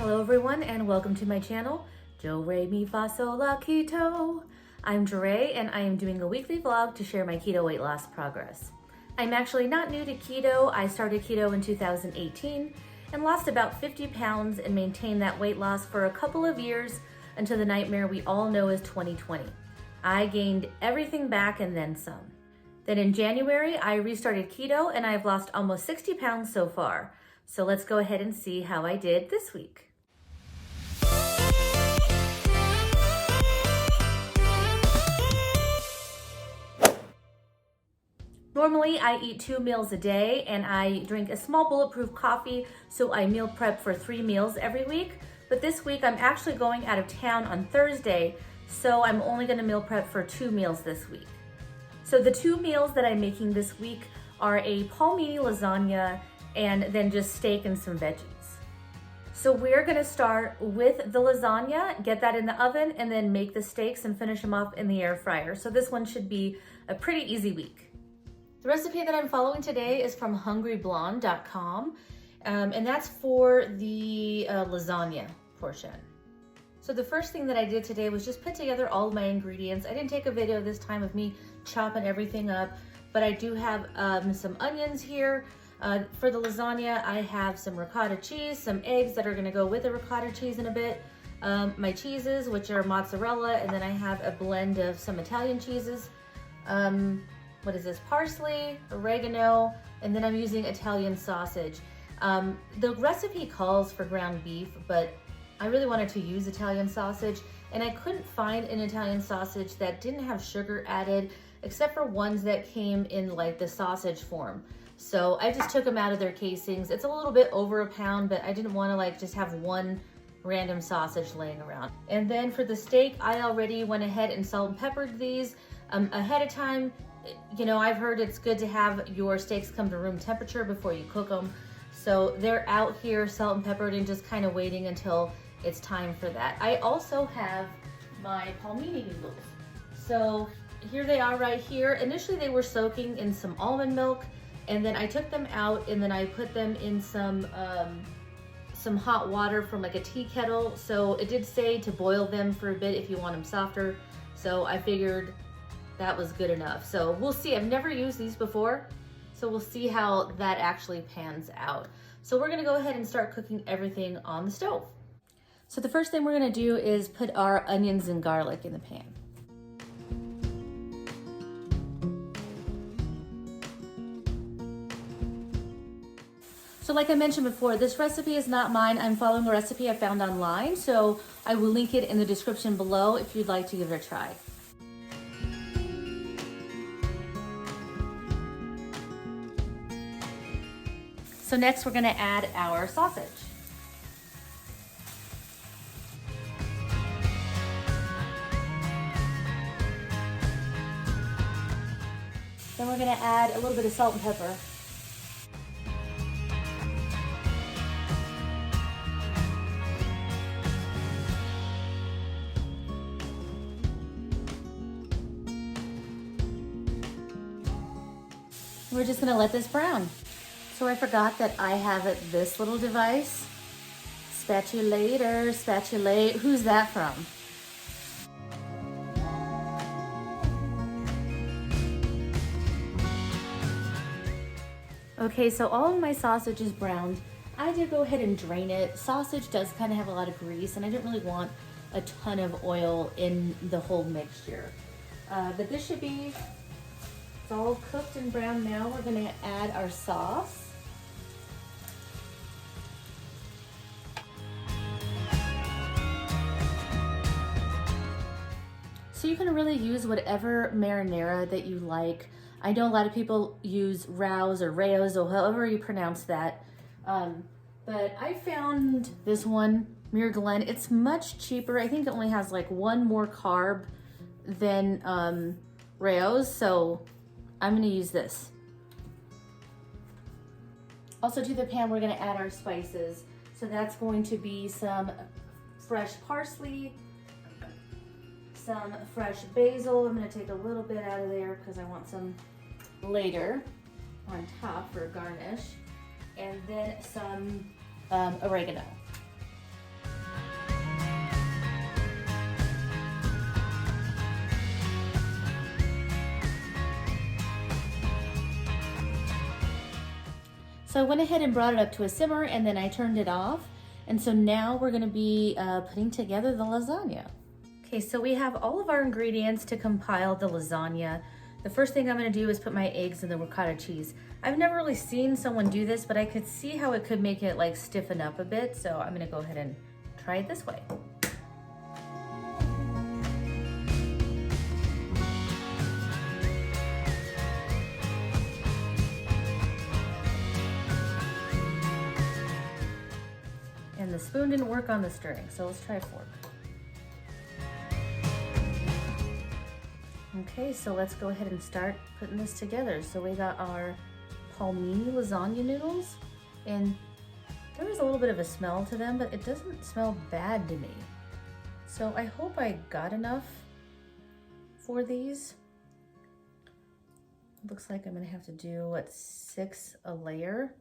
Hello everyone and welcome to my channel, Do Re Mi Fa Sol La Keto. I'm Dre and I am doing a weekly vlog to share my keto weight loss progress. I'm actually not new to keto. I started keto in 2018 and lost about 50 pounds and maintained that weight loss for a couple of years until the nightmare we all know as 2020. I gained everything back and then some. Then in January, I restarted keto and I've lost almost 60 pounds so far. So let's go ahead and see how I did this week. Normally, I eat 2 meals a day and I drink a small bulletproof coffee, so I meal prep for 3 meals every week. But this week, I'm actually going out of town on Thursday, so I'm only gonna meal prep for 2 meals this week. So the 2 meals that I'm making this week are a Palmini lasagna and then just steak and some veggies. So we're gonna start with the lasagna, get that in the oven, and then make the steaks and finish them off in the air fryer. So this one should be a pretty easy week. The recipe that I'm following today is from hungryblonde.com, and that's for the lasagna portion. So the first thing that I did today was just put together all of my ingredients. I didn't take a video this time of me chopping everything up, but I do have some onions here. For the lasagna, I have some ricotta cheese, some eggs that are gonna go with the ricotta cheese in a bit, my cheeses, which are mozzarella, and then I have a blend of some Italian cheeses. What is this? Parsley, oregano, and then I'm using Italian sausage. The recipe calls for ground beef, but I really wanted to use Italian sausage, and I couldn't find an Italian sausage that didn't have sugar added, except for ones that came in like the sausage form. So I just took them out of their casings. It's a little bit over a pound, but I didn't want to like just have one random sausage laying around. And then for the steak, I already went ahead and salt and peppered these ahead of time. You know, I've heard it's good to have your steaks come to room temperature before you cook them. So they're out here salt and peppered and just kind of waiting until it's time for that. I also have my Palmini noodles. So here they are right here. Initially they were soaking in some almond milk, and then I took them out and then I put them in some hot water from like a tea kettle. So it did say to boil them for a bit if you want them softer. So I figured that was good enough. So we'll see. I've never used these before, so we'll see how that actually pans out. So we're gonna go ahead and start cooking everything on the stove. So the first thing we're gonna do is put our onions and garlic in the pan. So like I mentioned before, this recipe is not mine. I'm following a recipe I found online, so I will link it in the description below if you'd like to give it a try. So next we're gonna add our sausage. Then we're gonna add a little bit of salt and pepper. We're just gonna let this brown. So I forgot that I have this little device. Spatulator, spatulate, who's that from? Okay, so all of my sausage is browned. I did go ahead and drain it. Sausage does kind of have a lot of grease, and I didn't really want a ton of oil in the whole mixture. But this should be, it's all cooked and brown now. We're gonna add our sauce. So you can really use whatever marinara that you like. I know a lot of people use Rao's or Rao's or however you pronounce that. But I found this one, Muir Glen. It's much cheaper. I think it only has like 1 more carb than Rao's, so I'm gonna use this. Also to the pan, we're gonna add our spices. So that's going to be some fresh parsley, some fresh basil. I'm gonna take a little bit out of there because I want some later on top for a garnish. And then some oregano. So I went ahead and brought it up to a simmer and then I turned it off. And so now we're gonna be putting together the lasagna. Okay, so we have all of our ingredients to compile the lasagna. The first thing I'm gonna do is put my eggs in the ricotta cheese. I've never really seen someone do this, but I could see how it could make it like stiffen up a bit. So I'm gonna go ahead and try it this way. And the spoon didn't work on the string, so let's try a fork. Okay, so let's go ahead and start putting this together. So we got our Palmini lasagna noodles, and there is a little bit of a smell to them, but it doesn't smell bad to me. So I hope I got enough for these. Looks like I'm gonna have to do, what, 6 a layer.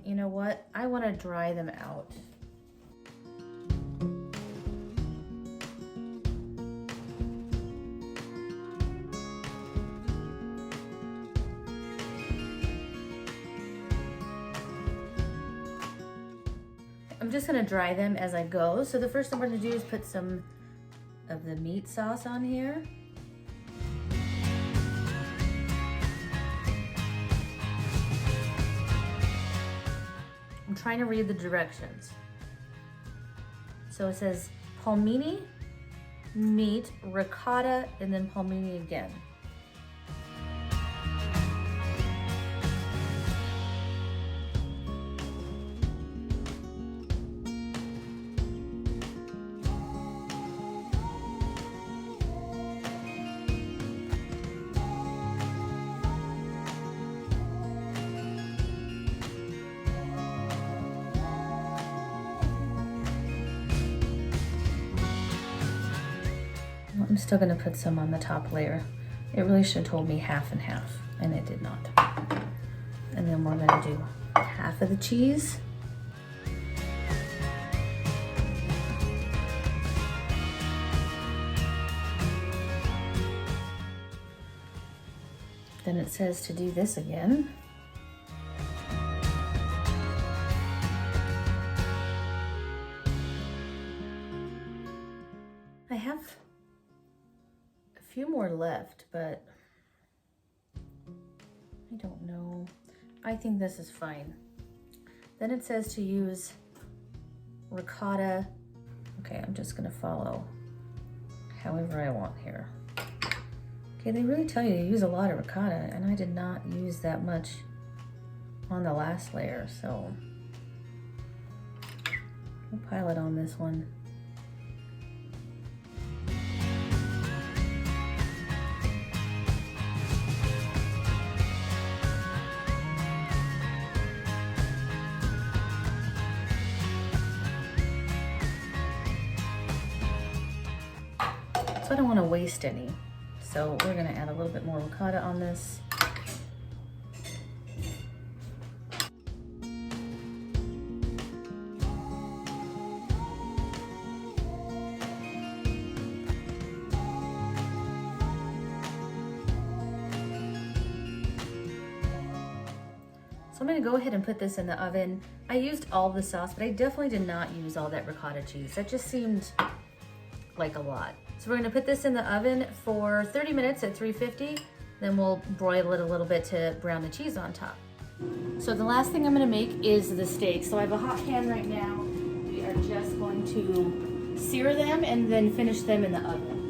You know what? I want to dry them out. I'm just going to dry them as I go. So the first thing we're going to do is put some of the meat sauce on here. I'm trying to read the directions. So it says Palmini, meat, ricotta, and then Palmini again. I'm still gonna put some on the top layer. It really should have told me half and half, and it did not. And then we're gonna do half of the cheese. Then it says to do this again. I have a few more left, but I don't know. I think this is fine. Then it says to use ricotta. Okay, I'm just gonna follow however I want here. Okay, they really tell you to use a lot of ricotta, and I did not use that much on the last layer, so we'll pile it on this one. So I don't want to waste any. So we're going to add a little bit more ricotta on this. So I'm going to go ahead and put this in the oven. I used all the sauce, but I definitely did not use all that ricotta cheese. That just seemed like a lot. So we're gonna put this in the oven for 30 minutes at 350. Then we'll broil it a little bit to brown the cheese on top. So the last thing I'm gonna make is the steak. So I have a hot pan right now. We are just going to sear them and then finish them in the oven.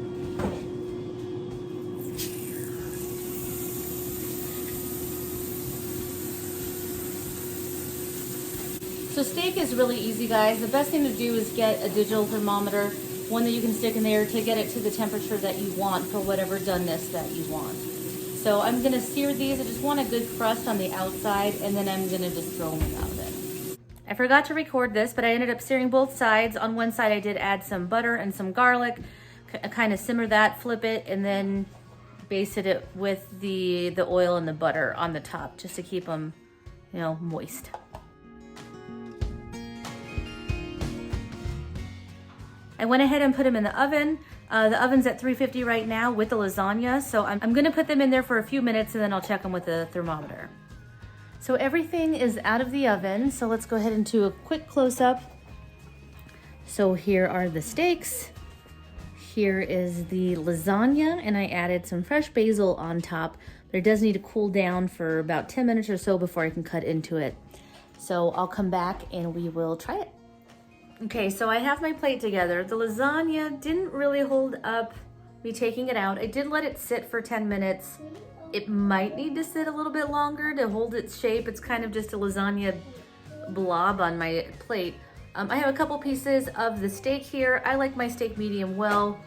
So steak is really easy, guys. The best thing to do is get a digital thermometer, one that you can stick in there to get it to the temperature that you want for whatever doneness that you want. So I'm gonna sear these. I just want a good crust on the outside, and then I'm gonna just throw them in the oven. I forgot to record this, but I ended up searing both sides. On one side I did add some butter and some garlic, kind of simmer that, flip it, and then basted it with the oil and the butter on the top, just to keep them, you know, moist. I went ahead and put them in the oven. The oven's at 350 right now with the lasagna, so I'm gonna put them in there for a few minutes and then I'll check them with the thermometer. So everything is out of the oven. So let's go ahead and do a quick close-up. So here are the steaks. Here is the lasagna, and I added some fresh basil on top, but it does need to cool down for about 10 minutes or so before I can cut into it. So I'll come back and we will try it. Okay, so I have my plate together. The lasagna didn't really hold up me taking it out. I did let it sit for 10 minutes. It might need to sit a little bit longer to hold its shape. It's kind of just a lasagna blob on my plate. I have a couple pieces of the steak here. I like my steak medium well.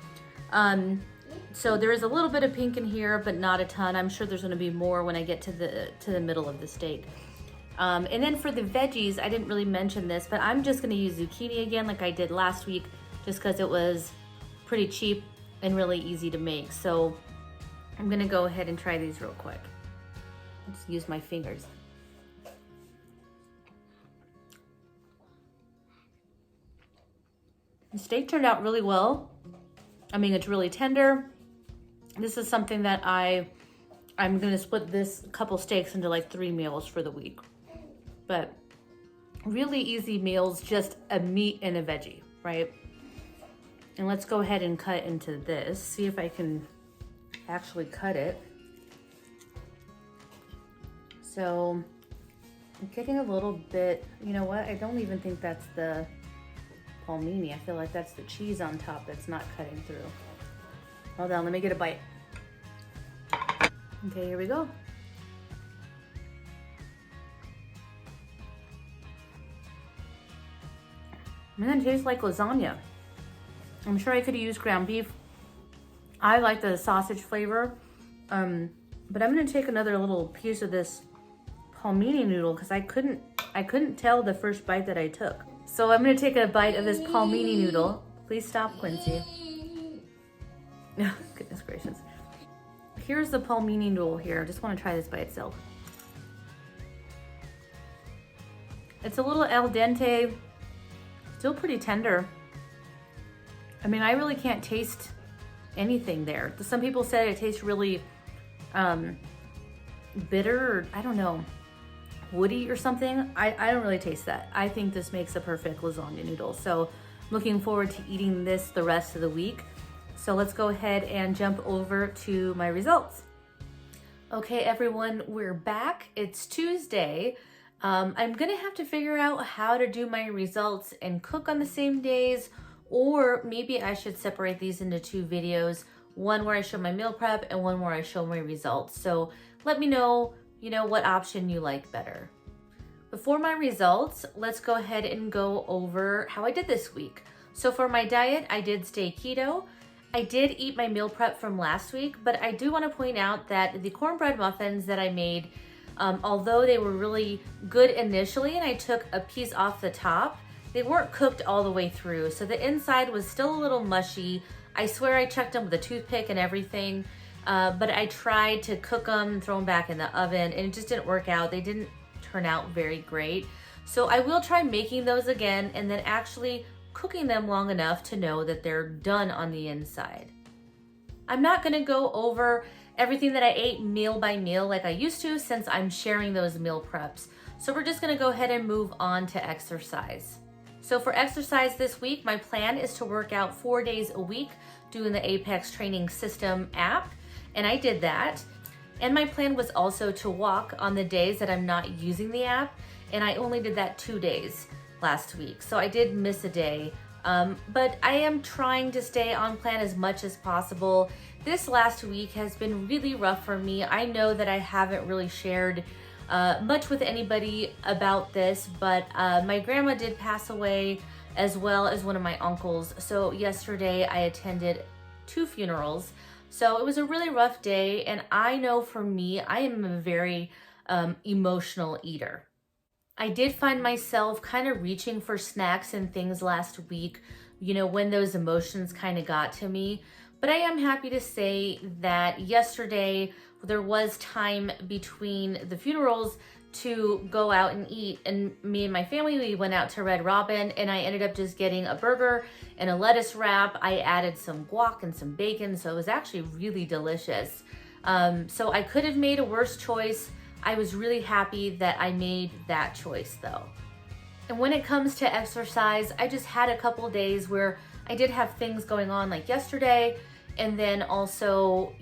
So there is a little bit of pink in here, but not a ton. I'm sure there's gonna be more when I get to the middle of the steak. And then for the veggies, I didn't really mention this, but I'm just gonna use zucchini again like I did last week, just because it was pretty cheap and really easy to make. So I'm gonna go ahead and try these real quick. Just use my fingers. The steak turned out really well. I mean, it's really tender. This is something that I'm gonna split this couple steaks into like 3 meals for the week. But really easy meals, just a meat and a veggie, right? And let's go ahead and cut into this. See if I can actually cut it. So I'm getting a little bit, you know what? I don't even think that's the Palmini. I feel like that's the cheese on top that's not cutting through. Hold on, let me get a bite. Okay, here we go. Man, it tastes like lasagna. I'm sure I could have used ground beef. I like the sausage flavor, but I'm gonna take another little piece of this Palmini noodle because I couldn't tell the first bite that I took. So I'm gonna take a bite of this Palmini noodle. Please stop, Quincy. Oh, goodness gracious. Here's the Palmini noodle here. I just wanna try this by itself. It's a little al dente, still pretty tender. I mean, I really can't taste anything there. Some people said it tastes really bitter, or I don't know, woody or something. I don't really taste that. I think this makes a perfect lasagna noodle. So I'm looking forward to eating this the rest of the week. So let's go ahead and jump over to my results. Okay, everyone, we're back. It's Tuesday. I'm gonna have to figure out how to do my results and cook on the same days, or maybe I should separate these into 2 videos, one where I show my meal prep and one where I show my results. So let me know, what option you like better. Before my results, let's go ahead and go over how I did this week. So for my diet, I did stay keto. I did eat my meal prep from last week, but I do want to point out that the cornbread muffins that I made, although they were really good initially and I took a piece off the top, they weren't cooked all the way through. So the inside was still a little mushy. I swear I checked them with a toothpick and everything, but I tried to cook them and throw them back in the oven and it just didn't work out. They didn't turn out very great. So I will try making those again and then actually cooking them long enough to know that they're done on the inside. I'm not gonna go over everything that I ate meal by meal like I used to since I'm sharing those meal preps. So we're just gonna go ahead and move on to exercise. So for exercise this week, my plan is to work out 4 days a week doing the Apex Training System app, and I did that. And my plan was also to walk on the days that I'm not using the app, and I only did that 2 days last week. So I did miss a day, but I am trying to stay on plan as much as possible. This last week has been really rough for me. I know that I haven't really shared much with anybody about this, but my grandma did pass away as well as one of my uncles. So yesterday I attended 2 funerals. So it was a really rough day, and I know for me, I am a very emotional eater. I did find myself kind of reaching for snacks and things last week, when those emotions kind of got to me. But I am happy to say that yesterday there was time between the funerals to go out and eat, and me and my family, we went out to Red Robin, and I ended up just getting a burger and a lettuce wrap. I added some guac and some bacon, so it was actually really delicious. So I could have made a worse choice. I was really happy that I made that choice though. And when it comes to exercise, I just had a couple days where I did have things going on like yesterday, and then also,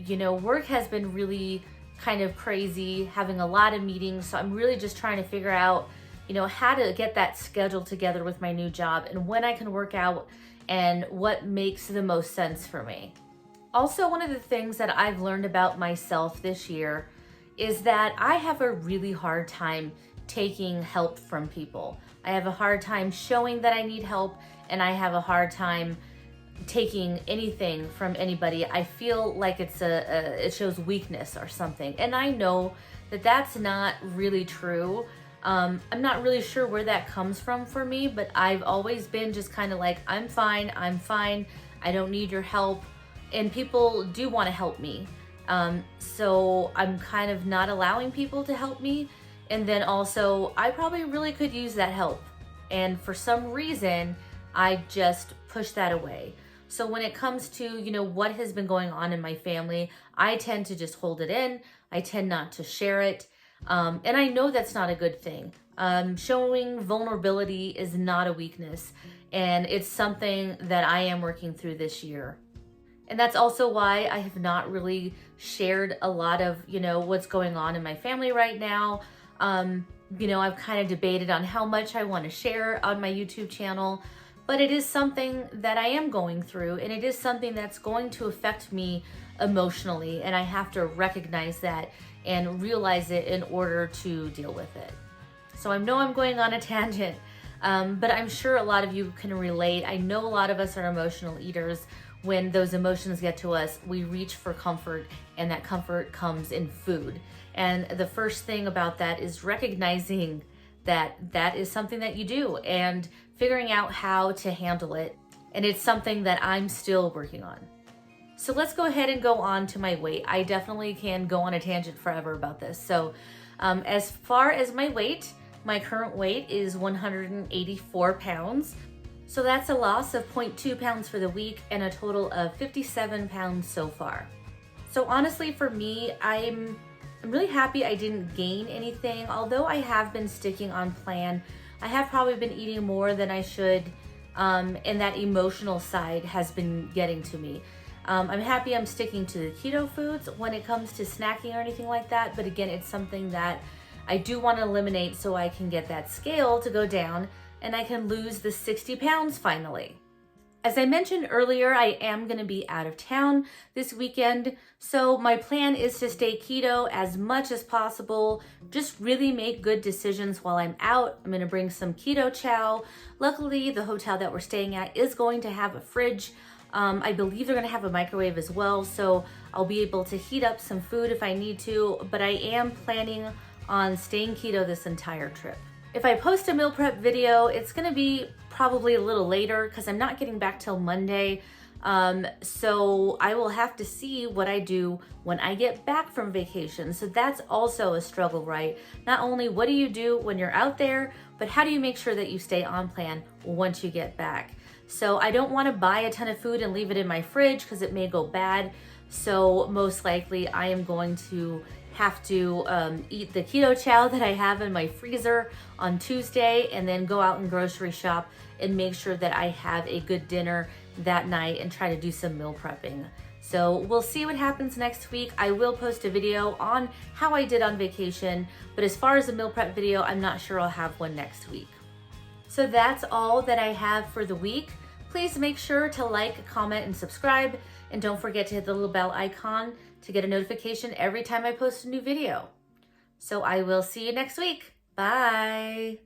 work has been really kind of crazy, having a lot of meetings. So I'm really just trying to figure out, how to get that schedule together with my new job and when I can work out and what makes the most sense for me. Also, one of the things that I've learned about myself this year is that I have a really hard time taking help from people. I have a hard time showing that I need help, and I have a hard time taking anything from anybody. I feel like it shows weakness or something. And I know that that's not really true. I'm not really sure where that comes from for me, but I've always been just kind of like, I'm fine, I don't need your help. And people do want to help me. So I'm kind of not allowing people to help me. And then also, I probably really could use that help. And for some reason, I just push that away. So when it comes to, what has been going on in my family, I tend to just hold it in. I tend not to share it. And I know that's not a good thing. Showing vulnerability is not a weakness. And it's something that I am working through this year. And that's also why I have not really shared a lot of, what's going on in my family right now. I've kind of debated on how much I want to share on my YouTube channel, but it is something that I am going through, and it is something that's going to affect me emotionally, and I have to recognize that and realize it in order to deal with it. So I know I'm going on a tangent, but I'm sure a lot of you can relate. I know a lot of us are emotional eaters. When those emotions get to us, we reach for comfort, and that comfort comes in food. And the first thing about that is recognizing that that is something that you do and figuring out how to handle it. And it's something that I'm still working on. So let's go ahead and go on to my weight. I definitely can go on a tangent forever about this. So as far as my weight, my current weight is 184 pounds. So that's a loss of 0.2 pounds for the week and a total of 57 pounds so far. So honestly, for me, I'm really happy I didn't gain anything. Although I have been sticking on plan, I have probably been eating more than I should, and that emotional side has been getting to me. I'm happy I'm sticking to the keto foods when it comes to snacking or anything like that, but again, it's something that I do want to eliminate so I can get that scale to go down and I can lose the 60 pounds finally. As I mentioned earlier, I am going to be out of town this weekend, so my plan is to stay keto as much as possible, just really make good decisions while I'm out. I'm going to bring some keto chow. Luckily, the hotel that we're staying at is going to have a fridge. I believe they're going to have a microwave as well, so I'll be able to heat up some food if I need to, but I am planning on staying keto this entire trip. If I post a meal prep video, it's going to be probably a little later because I'm not getting back till Monday. So I will have to see what I do when I get back from vacation. So that's also a struggle, right? Not only what do you do when you're out there, but how do you make sure that you stay on plan once you get back? So I don't want to buy a ton of food and leave it in my fridge because it may go bad. So most likely I am going to have to eat the keto chow that I have in my freezer on Tuesday and then go out and grocery shop and make sure that I have a good dinner that night and try to do some meal prepping. So we'll see what happens next week. I will post a video on how I did on vacation, but as far as the meal prep video, I'm not sure I'll have one next week. So that's all that I have for the week. Please make sure to like, comment, and subscribe, and don't forget to hit the little bell icon to get a notification every time I post a new video. So I will see you next week. Bye.